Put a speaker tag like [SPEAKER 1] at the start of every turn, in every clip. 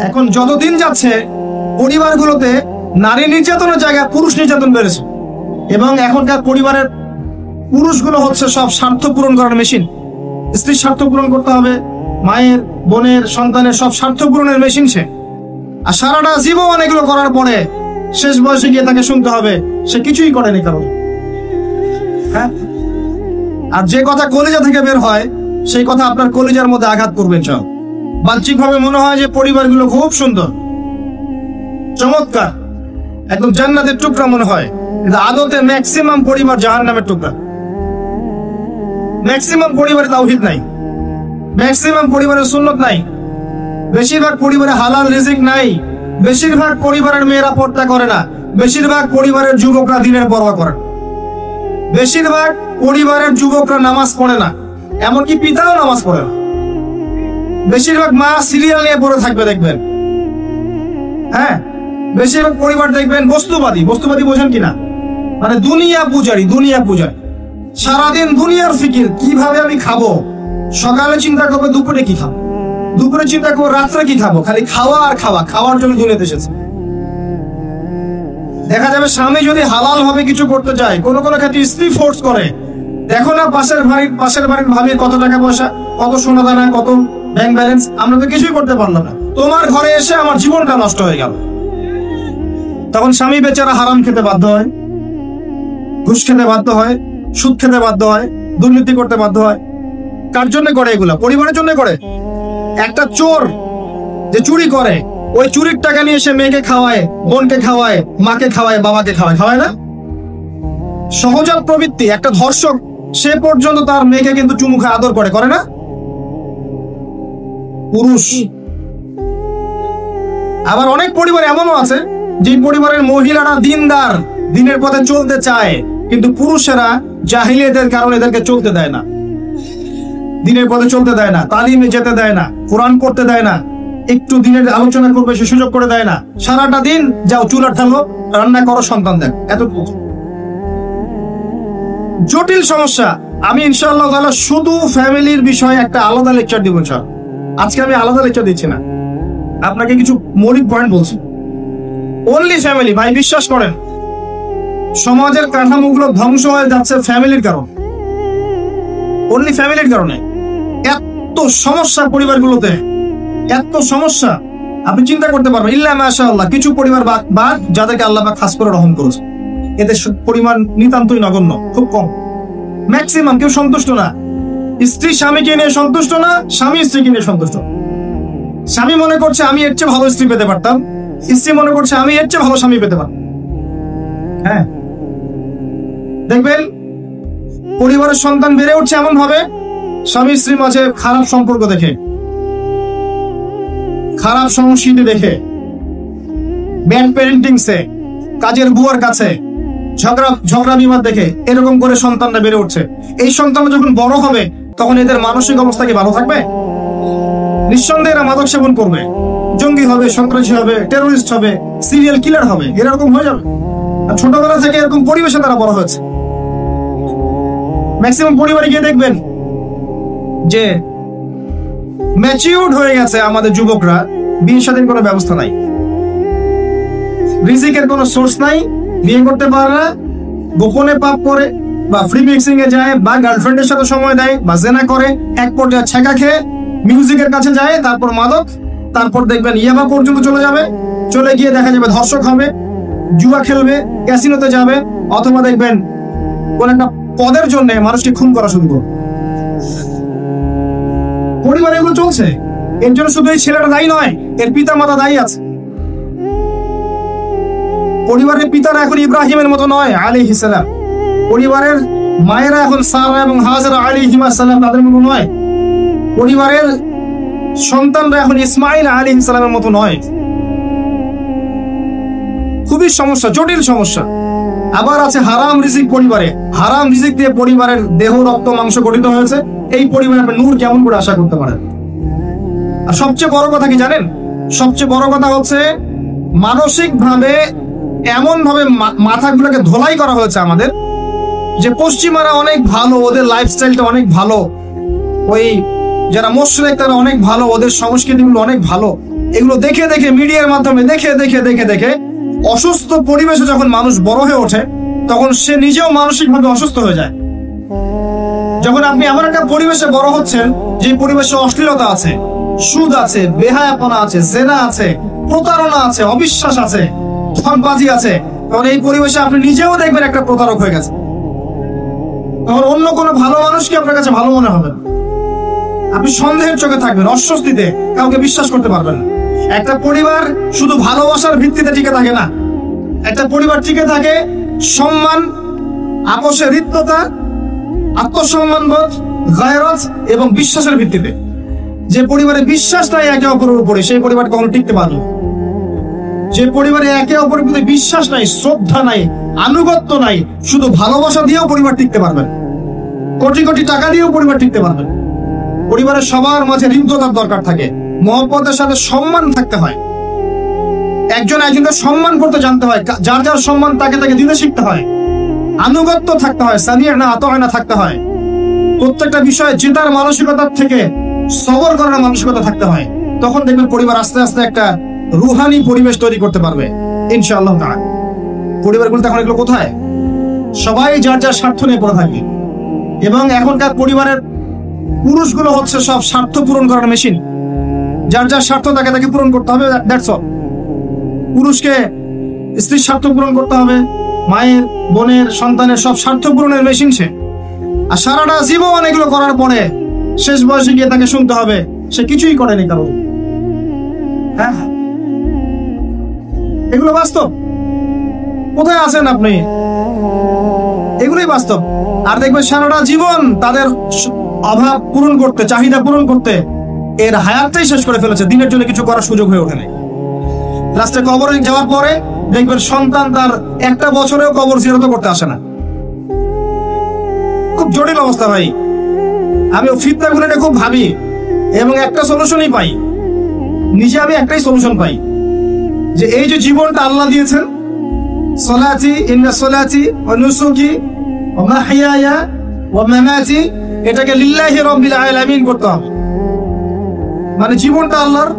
[SPEAKER 1] এখন যতদিন যাচ্ছে পরিবারগুলোতে নারী নির্যাতনের জায়গায় পুরুষ নির্যাতন বেড়েছে, এবং এখনকার পরিবারের পুরুষগুলো হচ্ছে সব স্বার্থ পূরণ করার মেশিন। স্ত্রীর স্বার্থ পূরণ করতে হবে, মায়ের, বোনের, সন্তানের সব স্বার্থ পূরণের মেশিন সে। আর সারাটা জীবন এগুলো করার পরে শেষ বয়সে গিয়ে তাকে শুনতে হবে সে কিছুই করেনি কারণ। হ্যাঁ, আর যে কথা কলিজা থেকে বের হয় সেই কথা আপনার কলিজার মধ্যে আঘাত করবেন। সব বাহ্যিকভাবে মনে হয় যে পরিবারগুলো খুব সুন্দর, চমৎকার, একদম জান্নাতের টুকরা মনে হয়, কিন্তু আদতে ম্যাক্সিমাম পরিবার জাহান্নামের টুকরা। ম্যাক্সিমাম পরিবারে তাওহীদ নাই, ম্যাক্সিমাম পরিবারের সুন্নত নাই, বেশিরভাগ পরিবারে হালাল রিজিক নাই, বেশিরভাগ পরিবারের মেয়েরা পর্দা করে না, বেশিরভাগ পরিবারের যুবকরা দিনের পরোয়া করে না, বেশিরভাগ পরিবারের যুবকরা নামাজ পড়ে না, এমনকি পিতাও নামাজ পড়ে না, বেশিরভাগ মা সিরিয়াল নিয়ে পড়ে থাকবে দেখবেন। হ্যাঁ, বেশিরভাগ পরিবার দেখবেন বস্তুবাদী। বস্তুবাদী বোঝেন কিনা? মানে দুনিয়া পূজারি, দুনিয়া পূজারি, সারাদিন দুনিয়ার ফিকির, কিভাবে আমি খাবো। সকালে চিন্তা করবে দুপুরে কি খাবো, দুপুরে চিন্তা করবো রাত্রে কি খাবো, খালি খাওয়া আর খাওয়া, খাওয়ার জন্য দুনিয়াতে এসেছে। দেখা যাবে স্বামী যদি হালাল ভাবে কিছু করতে চায়, কোন কোন ক্ষেত্রে স্ত্রী ফোর্স করে। দেখো না পাশের বাড়ির ভাবির কত টাকা পয়সা, কত সোনা দানা, কত ব্যাংক ব্যালেন্স, আমরা তো কিছুই করতে পারলাম না, তোমার ঘরে এসে আমার জীবনটা নষ্ট হয়ে গেল। তখন স্বামী বেচারা হারাম খেতে বাধ্য হয়, ঘুষ খেতে বাধ্য হয়, সুদ খেতে বাধ্য হয়, দুর্নীতি করতে বাধ্য হয়। কার জন্য করে এগুলা? পরিবারের জন্য করে। একটা চোর যে চুরি করে, ওই চুরির টাকা নিয়ে সে মেয়েকে খাওয়ায়, বোনকে খাওয়ায়, মাকে খাওয়ায়, বাবাকে খাওয়ায়, খাওয়ায় না? সহজাত প্রবৃত্তি। একটা ধর্ষক সে পর্যন্ত তার মেয়েকে কিন্তু চুমুখে আদর করে, করে না? পুরুষ। আবার অনেক পরিবার এমনও আছে যে পরিবারের মহিলারা দিনদার, দিনের পথে চলতে চায়, কিন্তু পুরুষেরা জাহিলিয়াতের কারণে এদেরকে চলতে দেয় না, দিনের পথে চলতে দেয় না, তালিমে যেতে দেয় না, কোরআন পড়তে দেয় না, একটু দিনের আলোচনা করবে সে সুযোগ করে দেয় না। সারাটা দিন যাও চুলা ঠালো, রান্না করো, সন্তান দেখ, এত জটিল সমস্যা। আমি ইনশাআল্লাহ তাআলা শুধু ফ্যামিলির বিষয়ে একটা আলাদা লেকচার দিব ইনশাআল্লাহ। আজকে আমি আলাদা লেকচার দিচ্ছি না, আপনাকে কিছু মৌলিক পয়েন্ট বলছি। অনলি ফ্যামিলি, ভাই বিশ্বাস করেন সমাজের কাঠামোগুলো ধ্বংস হয়ে যাচ্ছে ফ্যামিলির কারণে, অনলি ফ্যামিলির কারণে। এত সমস্যা পরিবারগুলোতে, এত সমস্যা আপনি চিন্তা করতে পারবেন। ইল্লা মাশাআল্লাহ, কিছু পরিবার বাদ যাদেরকে আল্লাহ পাক খাস করে রহম করেছে, এদের পরিমাণ নিতান্তই নগণ্য, খুব কম। ম্যাক্সিমাম কেউ সন্তুষ্ট না। স্ত্রী স্বামীকে নিয়ে সন্তুষ্ট না, স্বামী স্ত্রীকে নিয়ে সন্তুষ্ট। স্বামী মনে করছে আমি এর চেয়ে ভালো স্ত্রী পেতে পারতাম, স্ত্রী মনে করছে আমি এর চেয়ে ভালো স্বামী পেতে পারতাম। হ্যাঁ, দেখবেন পরিবারের সন্তান বেড়ে উঠছে এমন ভাবে স্বামী স্ত্রীর মাঝে খারাপ সম্পর্ক দেখে, খারাপ সংস্কৃতি দেখে, ব্যাড প্যারেন্টিং সে, কাজের বুয়ার কাছে ঝগড়া বিবাদ দেখে এরকম করে সন্তানরা বেড়ে উঠছে। এই সন্তানরা যখন বড় হবে তখন এদের মানসিক অবস্থা কি ভালো থাকবে? নিঃসন্দেহে এরা মাদক সেবন করবে, জঙ্গি হবে, সন্ত্রাসী হবে, টেরোরিস্ট হবে, সিরিয়াল কিলার হবে, এরকম হয়ে যাবে। আর ছোটবেলা থেকে এরকম পরিবেশে তারা বড় হয়েছে। ম্যাক্সিমাম পরিবারে গিয়ে দেখবেন যে ম্যাচিউরড হয়ে গেছে আমাদের যুবকরা, বিয়ে শাদীর কোনো ব্যবস্থা নাই, রিজিকের কোনো সোর্স নাই, বিয়ে করতে পারে না, গোপনে পাপ করে বা ফ্রি মিক্সিং এ যায় বা গার্লফ্রেন্ডের সাথে সময় দেয় বা জেনা করে, এক পর্যায়ে ছেঁকা খেয়ে মিউজিকের কাছে যায়, তারপর মাদক, তারপর দেখবেন ইয়াবা পর্যন্ত চলে যাবে, চলে গিয়ে দেখা যাবে ধর্ষক হবে, জুয়া খেলবে, ক্যাসিনোতে যাবে, অথবা দেখবেন কোন একটা পদের জন্য মানুষকে খুন করা শুরু করবে। পরিবারে এগুলো চলছে। এর জন্য শুধু এই ছেলেটা দায়ী নয়, এর পিতা মাতা দায়ী আছে। পরিবারের পিতারা এখন ইব্রাহিমের মতো নয় আলাইহিস সালাম, পরিবারের মায়েরা এখন সারা এবং হাজরা আলাইহিস সালাম তাদের মতো নয়, পরিবারের সন্তানরা এখন ইসমাইল আলাইহিস সালামের মতো নয়। খুবই সমস্যা, জটিল সমস্যা। আবার আছে হারাম রিজিক পরিবারে, হারাম রিজিক দিয়ে পরিবারের দেহ রক্ত মাংস গঠিত হয়েছে, এই পরিবারে আপনি নূর কেমন করে আশা করতে পারেন? আর সবচেয়ে বড় কথা কি জানেন? সবচেয়ে বড় কথা হচ্ছে মানসিক ভাবে এমন ভাবে মাথাগুলোকে ধোলাই করা হয়েছে আমাদের, যে পশ্চিমারা অনেক ভালো, ওদের লাইফস্টাইলটা অনেক ভালো, ওই যারা মুশরিক তারা অনেক ভালো, ওদের সংস্কৃতিগুলো অনেক ভালো, এগুলো দেখে দেখে মিডিয়ার মাধ্যমে দেখে দেখে দেখে দেখে অসুস্থ পরিবেশে যখন মানুষ বড় হয়ে ওঠে তখন সে নিজেও মানসিকভাবে অসুস্থ হয়ে যায়। যখন আপনি এমন একটা পরিবেশে বড় হচ্ছেন যে পরিবেশে অশ্লীলতা আছে, সুদ আছে, বেহায়াপনা আছে, জেনা আছে, প্রতারণা আছে, অবিশ্বাস আছে, ধনবাজি আছে, তখন এই পরিবেশে আপনি নিজেও দেখবেন একটা প্রতারক হয়ে গেছে। তখন অন্য কোনো ভালো মানুষকে আপনার কাছে ভালো মনে হবে না। আপনি সন্দেহের চোখে থাকবেন, অস্বস্তিতে, কাউকে বিশ্বাস করতে পারবেন না। একটা পরিবার শুধু ভালোবাসার ভিত্তিতে টিকে থাকে না, একটা পরিবার টিকে থাকে সম্মান, আপোষে হৃদ্যতা, আত্মসম্মানবোধ, গায়রত এবং বিশ্বাসের ভিত্তিতে। যে পরিবারে বিশ্বাস নাই একে অপরের উপরে, সেই পরিবার কখনো টিকতে পারবে না। যে পরিবারে একে অপরের প্রতি বিশ্বাস নাই, শ্রদ্ধা নাই, আনুগত্য নাই, শুধু ভালোবাসা দিয়েও পরিবার টিকতে পারবেন, কোটি কোটি টাকা দিয়েও পরিবার টিকতে পারবেন। পরিবারের সবার মাঝে হৃদ্যতার দরকার থাকে, মহব্বতের সাথে সম্মান থাকতে হয়, একজন একজনকে সম্মান করতে জানতে হয়, যার যার সম্মান তাকে তাকে দিতে শিখতে হয়, আনুগত্য থাকতে হয়, সামিআনা আতাআনা থাকতে হয়, প্রত্যেকটা বিষয়ে জেতার মানসিকতার থেকে সবর করার মানসিকতা থাকতে হয়। তখন দেখবেন পরিবার আস্তে আস্তে একটা রুহানি পরিবেশ তৈরি করতে পারবে ইনশাআল্লাহ তাআলা। পরিবারগুলো এখন এগুলো কোথায়? সবাই যার যার স্বার্থ নিয়ে পড়ে থাকে, এবং এখনকার পরিবারের পুরুষগুলো হচ্ছে সব স্বার্থ পূরণ করার মেশিন। যার যার স্বার্থ তাকে তাকে পূরণ করতে হবে, দ্যাটস অল। পুরুষকে স্ত্রীর স্বার্থ পূরণ করতে হবে, মায়ের, বোনের, সন্তানের সব স্বার্থ পূরণের মেশিন সে। আর সারাটা জীবন এগুলো করার পরে শেষ বয়সে গিয়ে তাকে শুনতে হবে সে কিছুই করেনি কারো। হ্যাঁ, এগুলো বাস্তব। কোথায় আছেন আপনি? এগুলোই বাস্তব। আর দেখবেন সারাটা জীবন তাদের অভাব পূরণ করতে, চাহিদা পূরণ করতে এর হায়াতটাই শেষ করে ফেলেছে, দিনের জন্য কিছু করার সুযোগ হয়ে ওঠে নাই। লাস্টে কবরে যাওয়ার পরে দেখবেন সন্তান তার একটা বছরেও কবর জিয়ারত করতে আসে না। খুব জটিল অবস্থা ভাই। আমি ফিতনাগুলো এটা খুব ভাবি এবং একটা সলিউশনই পাই, নিজে আমি একটাই সলিউশন পাই, যে এই যে জীবনটা আল্লাহ দিয়েছেন, সলাতি ইন্না সলাতি ওয়া নুসুকি ওয়া মাহইয়ায়া ওয়া মামাতি, এটাকে লিল্লাহি রাব্বিল আলামিন করতে হবে। মানে জীবনটা আল্লাহর,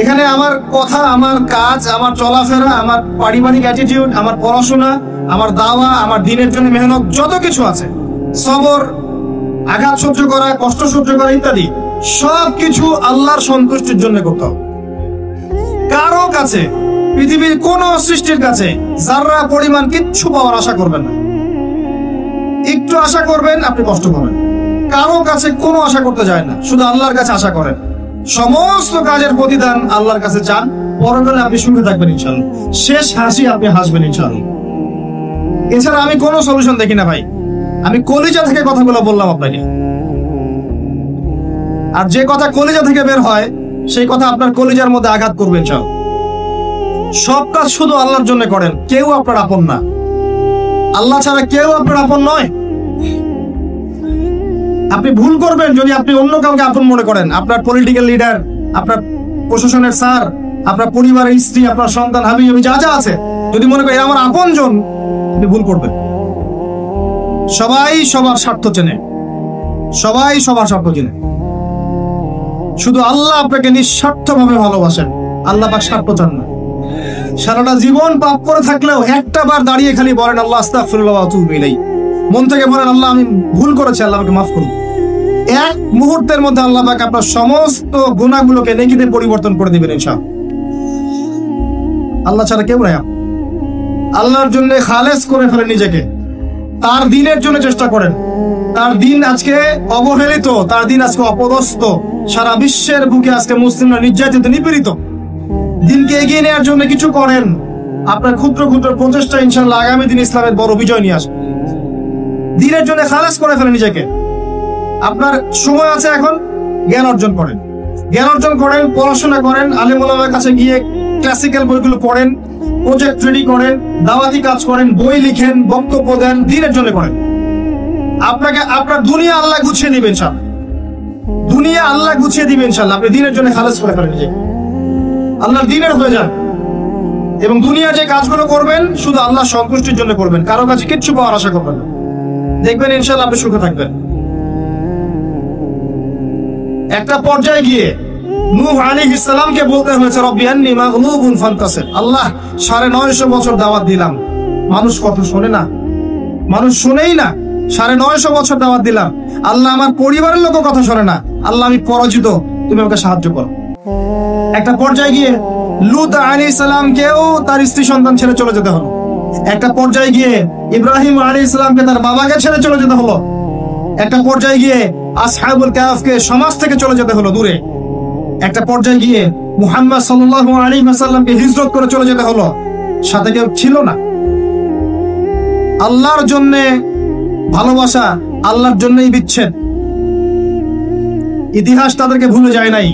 [SPEAKER 1] এখানে আমার কথা, আমার কাজ, আমার চলাফেরা, আমার পারিবারিক অ্যাটিটিউড, আমার পড়াশোনা, আমার দাওয়া, আমার দিনের জন্য মেহনত, যত কিছু আছে, সবর, আঘাত সহ্য করা, কষ্ট সহ্য করা ইত্যাদি, সবকিছু আল্লাহর সন্তুষ্টির জন্য করতে হবে। কারো কাছে, পৃথিবীর কোন সৃষ্টির কাছে যারা পরিমাণ কিচ্ছু পাওয়ার আশা করবেন না। একটু আশা করবেন আপনি কষ্ট পাবেন। কারো কাছে কোনো আশা করতে যায় না, শুধু আল্লাহর কাছে আশা করেন। সমস্ত কাজের প্রতিদান আল্লাহর কাছে চান, পরকালে আপনি সুখে থাকবেন ইনশাআল্লাহ, শেষ হাসি আপনি হাসবেন ইনশাআল্লাহ। এছাড়া আমি কোনো সলিউশন দেখি না ভাই। আমি কলিজা থেকে কথাগুলো বললাম আপনাকে, আর যে কথা কলিজা থেকে বের হয় সেই কথা আপনার কলিজার মধ্যে আঘাত করবে ইনশাআল্লাহ। সব কাজ শুধু আল্লাহর জন্য করেন, কেউ আপনার আপন না, আল্লাহ ছাড়া কেউ আপনার আপন নয়। আপনি ভুল করবেন যদি আপনি অন্য কাউকে আপন মনে করেন, আপনার পলিটিক্যাল লিডার, আপনার প্রশাসনের স্যার, আপনার পরিবারের স্ত্রী, আপনার সন্তান, হাবি যা যা আছে, যদি মনে করেন আমার আপনজন, আপনি ভুল করবেন। সবাই সবার স্বার্থ চেনে, সবাই সবার স্বার্থ চেনে, শুধু আল্লাহ আপনাকে নিঃস্বার্থভাবে ভালোবাসেন, আল্লাহ পাক স্বার্থ চান না। সারাটা জীবন পাপ করে থাকলেও একটা বার দাঁড়িয়ে খালি বলেন আল্লাহ আস্তাগফিরুল্লাহ ওয়া আতুবু ইলাইহি, মন থেকে বলেন আল্লাহ আমি ভুল করেছি, আল্লাহ আমাকে মাফ করুন। এক মুহূর্তের মধ্যে আল্লাহ পাক আপনার সমস্ত গুনাহগুলোকে নেকিতে পরিবর্তন করে দিবেন ইনশাআল্লাহ। আল্লাহ ছাড়া কেউ নাই। আল্লাহর জন্য খালেস করে ফেলেন নিজেকে, তার দিনের জন্য চেষ্টা করেন। তার দিন আজকে অবহেলিত, তার দিন আজকে অপদস্থ, সারা বিশ্বের বুকে আজকে মুসলিমরা নির্যাতিত, নিপীড়িত। দিনকে এগিয়ে নেওয়ার জন্য কিছু করেন, আপনার ক্ষুদ্র ক্ষুদ্র প্রচেষ্টা ইনশাআল্লাহ আগামী দিন ইসলামের বড় বিজয় নিয়ে আসবে। দিনের জন্য খালেস করে ফেলেন নিজেকে। আপনার সময় আছে এখন, জ্ঞান অর্জন করেন, জ্ঞান অর্জন করেন, পড়াশোনা করেন, আলেম ওলামার কাছে গিয়ে ক্লাসিক্যাল বইগুলো পড়েন, প্রজেক্ট রেডি করেন, দাওয়াতি কাজ করেন, বই লিখেন, বক্তব্য দেন, দিনের জন্য করেন। আপনাকে আপনার দুনিয়া আল্লাহ গুছিয়ে দিবেন ইনশাআল্লাহ, দুনিয়া আল্লাহ গুছিয়ে দিবেন ইনশাআল্লাহ। আপনি দিনের জন্য খালেস করে ফেলেন নিজেকে, আল্লাহর দিনের হয়ে যান, এবং দুনিয়া যে কাজগুলো করবেন শুধু আল্লাহ সন্তুষ্টির জন্য করবেন, কারো কাছে কিচ্ছু পাওয়ার আশা করবেন না। দেখবেন ইনশাআল্লাহ আপনি সুখে থাকবেন। একটা পর্যায়ে গিয়ে নূহ আলাইহিস সালামকে বলতে হয়েছে রব্বি আন্নী মাগলুবুন ফান্তাসির। আল্লাহ 950 বছর দাওয়াত দিলাম, মানুষ কত শোনে না, মানুষ শুনেই না। 950 বছর দাওয়াত দিলাম, আল্লাহ আমার পরিবারের লোকও কথা শোনে না। আল্লাহ আমি পরাজিত, তুমি আমাকে সাহায্য করো। একটা পর্যায়ে গিয়ে লূত আলাইহিস সালামকেও তার স্ত্রী সন্তান ছেড়ে চলে যেতে হলো। একটা পর্যায়ে গিয়ে ইব্রাহিম আলাইহিস সালামকে তার বাবাকে ছেড়ে চলে যেতে হলো। একটা পর্যায়ে গিয়ে আসহাবুল কাহফকে সমাজ থেকে চলে যেতে হলো দূরে। একটা পর্যায়ে গিয়ে মুহাম্মদ সাল্লাল্লাহু আলাইহি ওয়াসাল্লামকে হিজরত করে চলে যেতে হলো, সাথে কেউ ছিল না। আল্লাহর জন্য ভালোবাসা, আল্লাহর জন্যই বিচ্ছেদ। ইতিহাস তাদেরকে ভুলে যায় নাই।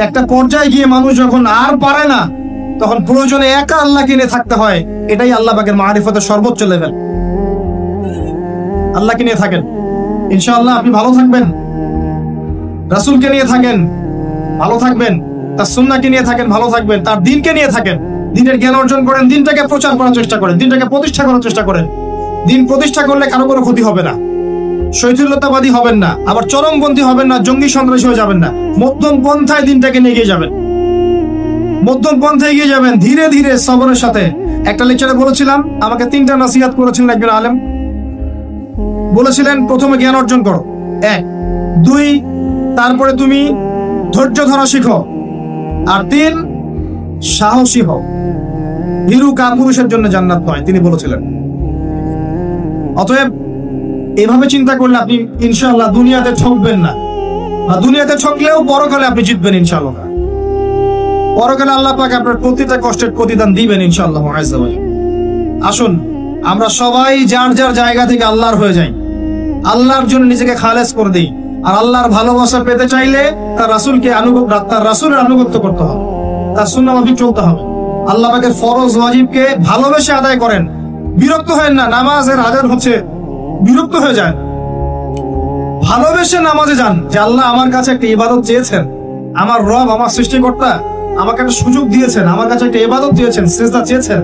[SPEAKER 1] একটা পর্যায়ে গিয়ে মানুষ যখন আর পারে না, তখন প্রয়োজনে একা আল্লাহকে নিয়ে থাকতে হয়। এটাই আল্লাহ পাকের মারিফতের সর্বোচ্চ লেভেল। আল্লাহকে নিয়ে থাকেন, ইনশাআল্লাহ আপনি ভালো থাকবেন। রাসূলকে নিয়ে থাকেন, ভালো থাকবেন। তার সুন্নাহকে নিয়ে থাকেন, ভালো থাকবেন। তার দ্বীনকে নিয়ে থাকেন, দ্বীনের জ্ঞান অর্জন করেন, দ্বীনটাকে প্রচার করার চেষ্টা করেন, দ্বীনটাকে প্রতিষ্ঠা করার চেষ্টা করেন। দ্বীন প্রতিষ্ঠা করলে কারো কোনো ক্ষতি হবে না। শৈথিল্যতাবাদী হবেন না, আবার চরমপন্থী হবেন না, জঙ্গি সন্ত্রাসী হয়ে যাবেন না। মধ্যম পন্থায় দ্বীনটাকে নিয়ে গিয়ে যাবেন, মধ্যম পন্থায় এগিয়ে যাবেন, ধীরে ধীরে সবরের সাথে। একটা লেকচারে বলেছিলাম, আমাকে 3টা নসিহত করেছিলেন একজন আলেম। বলেছিলেন, প্রথমে জ্ঞান অর্জন করো, 1, 2, তারপরে তুমি ধৈর্য ধরা শিখো, আর 3 সাহসী হও। ভীরু কাপুরুষের জন্য জান্নাত নয়, তিনি বলেছিলেন। অতএব এভাবে চিন্তা করলে আপনি ইনশাআল্লাহ দুনিয়াতে ঠকবেন না, বা দুনিয়াতে ঠকলেও পরকালে আপনি জিতবেন ইনশাআল্লাহ। পরকালে আল্লাহ পাক আপনার প্রতিটা কষ্টের প্রতিদান দিবেন ইনশাআল্লাহ আযজা ওয়া জাল। আসুন আমরা সবাই যার যার জায়গা থেকে আল্লাহর হয়ে যাই, আল্লাহর জন্য নিজেকে খালেস করে দিই। আর আল্লাহর ভালোবাসা পেতে চাইলে তার রাসূলকে তার রাসূলের আনুগত্য করতে হবে, তার সুন্নাহ মাফিক চলতে হবে। আল্লাহ পাকের ফরজ ওয়াজিবকে ভালোবেসে আদায় করেন, বিরক্ত হয় না। নামাজের আজান হচ্ছে, বিরক্ত হয়ে যায়, ভালোবেসে নামাজে যান। যে আল্লাহ আমার কাছে একটা ইবাদত চেয়েছেন, আমার রব, আমার সৃষ্টিকর্তা আমাকে একটা সুযোগ দিয়েছেন, আমার কাছে একটা ইবাদত দিয়েছেন, সিজদা চেয়েছেন।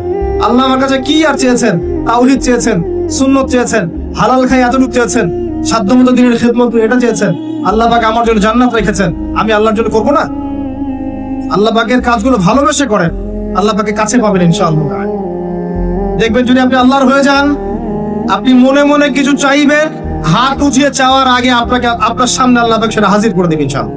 [SPEAKER 1] আল্লাহ আমার কাছে কি আর চেয়েছেন? তাওহীদ চেয়েছেন, সুন্নাত চেয়েছেন, হালাল খাই আদলুক চেয়েছেন, সাধ্যমতো দিনের খিদমত এটা চেয়েছেন। আল্লাহ পাক আমার জন্য জান্নাত রেখেছেন, আমি আল্লাহর জন্য করব না? আল্লাহ পাকের কাজগুলো ভালোবেসে করেন, আল্লাহ পাকে কাছে পাবেন ইনশাআল্লাহ। দেখবেন যদি আপনি আল্লাহর হয়ে যান, আপনি মনে মনে কিছু চাইবেন, হাত উঠিয়ে চাওয়ার আগে আপনার সামনে আল্লাহ পাক সেটা হাজির করে দেবেন ইনশাআল্লাহ।